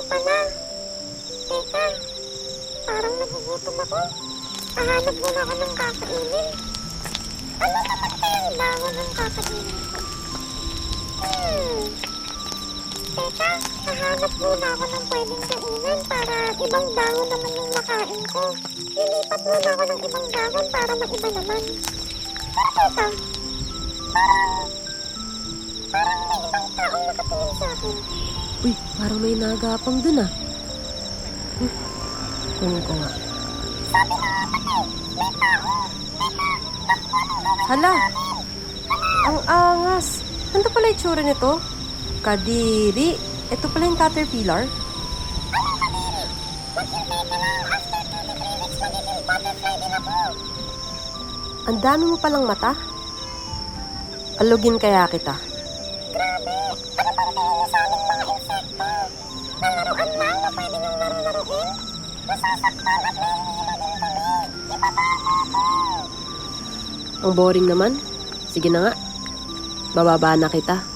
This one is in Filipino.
pala. Teka, parang nagugutom ako. Hahanap muna ako ng kakainin. Ano naman kayang dahon ng kakainin ko? Teka, hahanap muna ako ng pwedeng kainan para ibang dahon naman yung makain ko. Lilipat muna ako ng ibang dahon para mag-iba naman. Pero teka, parang may ibang taong nakatingin sa akin. Uy, parang may nagapang dun ah. Kunin ko nga. Sabi na patay, may tao. Hala! Ang angas! Ano pala itsura nito? Kadiri! Ito pala yung caterpillar? Anong kadiri? Maghintay ka lang. After 2 to 3 weeks, magiging butterfly din ako. Ang dami mo palang mata. Alugin kaya kita. Grabe! Ano bang tingin niyo sa aming mga insekto? Nalaruan lang na pwede niyong laro-laruin? Nasasaktan at nahihilo din kami. Ibaba ako. Ang boring naman. Sige na nga. Bababa na kita.